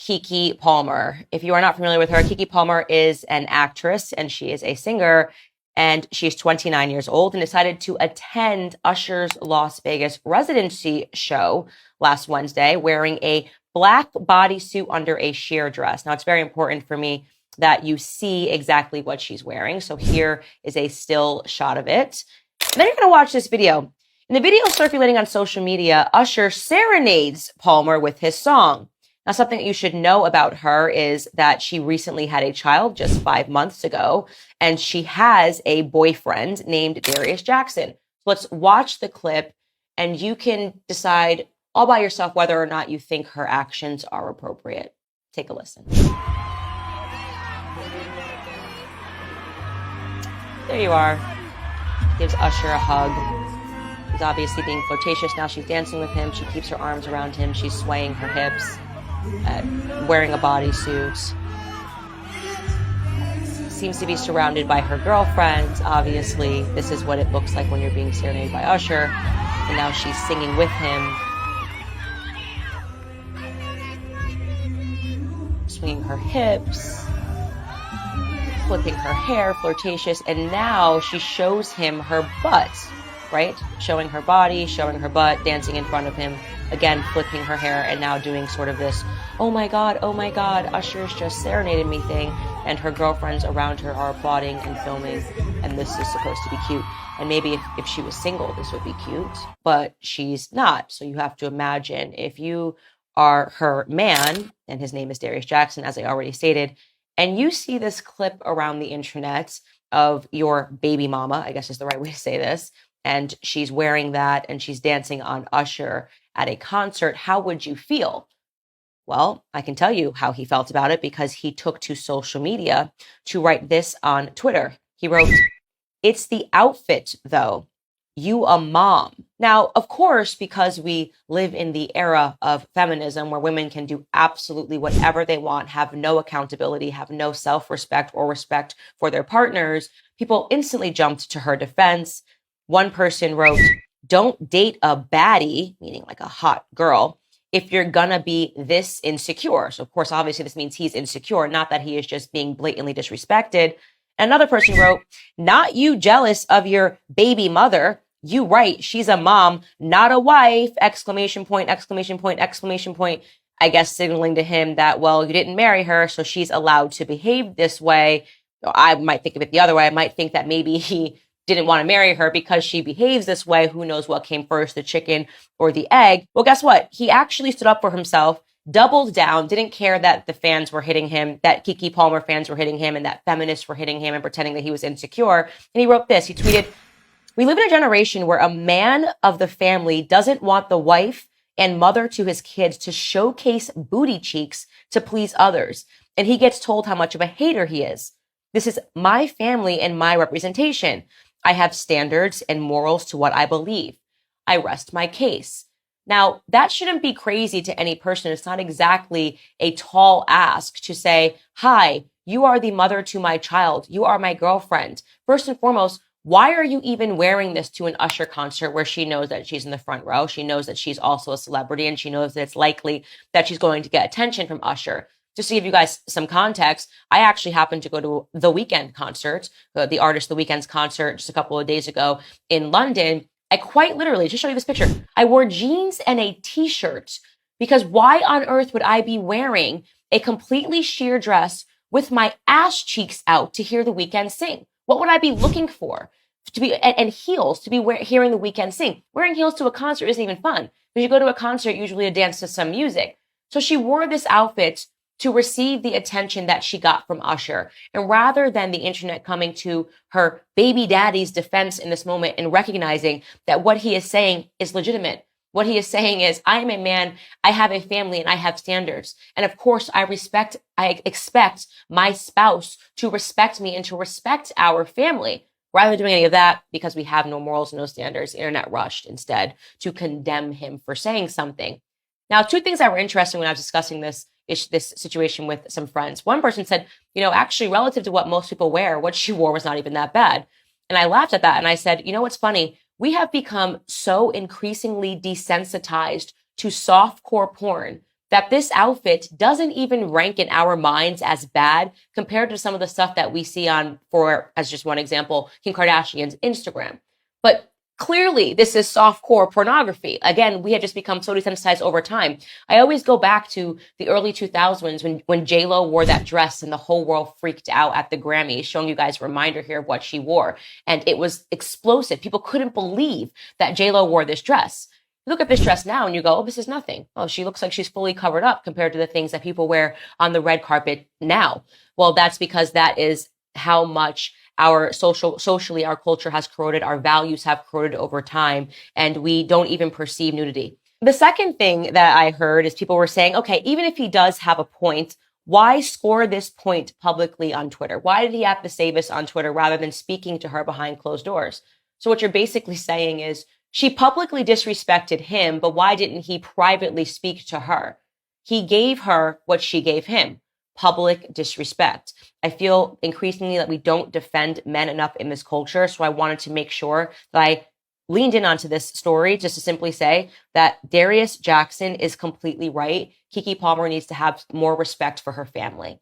Keke Palmer. If you are not familiar with her, Keke Palmer is an actress and she is a singer, and she's 29 years old and decided to attend Usher's Las Vegas residency show last Wednesday wearing a black bodysuit under a sheer dress. Now, it's very important for me that you see exactly what she's wearing. So here is a still shot of it. And then you're going to watch this video. In the video circulating on social media, Usher serenades Palmer with his song. Now, something that you should know about her is that she recently had a child just 5 months ago, and she has a boyfriend named Darius Jackson. So let's watch the clip, and you can decide all by yourself whether or not you think her actions are appropriate. Take a listen. There you are. Gives Usher a hug. He's obviously being flirtatious. Now she's dancing with him. She keeps her arms around him. She's swaying her hips. Wearing a bodysuit. Seems to be surrounded by her girlfriends. Obviously, this is what it looks like when you're being serenaded by Usher. And now she's singing with him. Swinging her hips. Flipping her hair, flirtatious. And now she shows him her butt, right? Showing her body, showing her butt, dancing in front of him. Again, flipping her hair and now doing sort of this, oh my God, Usher's just serenaded me thing. And her girlfriends around her are applauding and filming. And this is supposed to be cute. And maybe if she was single, this would be cute. But she's not. So you have to imagine if you are her man, and his name is Darius Jackson, as I already stated, and you see this clip around the internet of your baby mama, I guess is the right way to say this, and she's wearing that and she's dancing on Usher at a concert, how would you feel? Well, I can tell you how he felt about it because he took to social media to write this on Twitter. He wrote, "It's the outfit, though. You a mom." Now, of course, because we live in the era of feminism where women can do absolutely whatever they want, have no accountability, have no self-respect or respect for their partners, people instantly jumped to her defense. One person wrote, "Don't date a baddie," meaning like a hot girl, "if you're gonna be this insecure." So, of course, obviously this means he's insecure, not that he is just being blatantly disrespected. Another person wrote, "Not you jealous of your baby mother. You right, she's a mom, not a wife, exclamation point, exclamation point, exclamation point." I guess signaling to him that, well, you didn't marry her, so she's allowed to behave this way. I might think of it the other way. I might think that maybe he didn't want to marry her because she behaves this way. Who knows what came first, the chicken or the egg? Well, guess what? He actually stood up for himself, doubled down, didn't care that the fans were hitting him, that Keke Palmer fans were hitting him and that feminists were hitting him and pretending that he was insecure. And he wrote this, he tweeted, "We live in a generation where a man of the family doesn't want the wife and mother to his kids to showcase booty cheeks to please others. And he gets told how much of a hater he is. This is my family and my representation. I have standards and morals to what I believe. I rest my case." Now, that shouldn't be crazy to any person. It's not exactly a tall ask to say, "Hi, you are the mother to my child. You are my girlfriend. First and foremost, why are you even wearing this to an Usher concert where she knows that she's in the front row? She knows that she's also a celebrity and she knows that it's likely that she's going to get attention from Usher." Just to give you guys some context, I actually happened to go to The Weeknd concert, the artist The Weeknd's concert just a couple of days ago in London. I quite literally, just show you this picture, I wore jeans and a t-shirt because why on earth would I be wearing a completely sheer dress with my ass cheeks out to hear The Weeknd sing? What would I be looking for? To be and heels to be hearing The Weeknd sing. Wearing heels to a concert isn't even fun because you go to a concert usually to dance to some music. So she wore this outfit to receive the attention that she got from Usher. And rather than the internet coming to her baby daddy's defense in this moment and recognizing that what he is saying is legitimate, what he is saying is, I am a man, I have a family, and I have standards. And of course, I expect my spouse to respect me and to respect our family. Rather than doing any of that, because we have no morals, no standards, the internet rushed instead to condemn him for saying something. Now, two things that were interesting when I was discussing this situation with some friends. One person said, actually, relative to what most people wear, what she wore was not even that bad. And I laughed at that. And I said, what's funny? We have become so increasingly desensitized to softcore porn that this outfit doesn't even rank in our minds as bad compared to some of the stuff that we see on, for as just one example, Kim Kardashian's Instagram. But clearly, this is softcore pornography. Again, we have just become so desensitized over time. I always go back to the early 2000s when J-Lo wore that dress and the whole world freaked out at the Grammys, showing you guys a reminder here of what she wore. And it was explosive. People couldn't believe that J-Lo wore this dress. You look at this dress now and you go, oh, this is nothing. Oh, she looks like she's fully covered up compared to the things that people wear on the red carpet now. Well, that's because that is how much socially our culture has corroded, our values have corroded over time, and we don't even perceive nudity. The second thing that I heard is people were saying, okay, even if he does have a point, why score this point publicly on Twitter? Why did he have to say this on Twitter rather than speaking to her behind closed doors? So what you're basically saying is, she publicly disrespected him, but why didn't he privately speak to her? He gave her what she gave him. Public disrespect. I feel increasingly that we don't defend men enough in this culture. So I wanted to make sure that I leaned in onto this story just to simply say that Darius Jackson is completely right. Keke Palmer needs to have more respect for her family.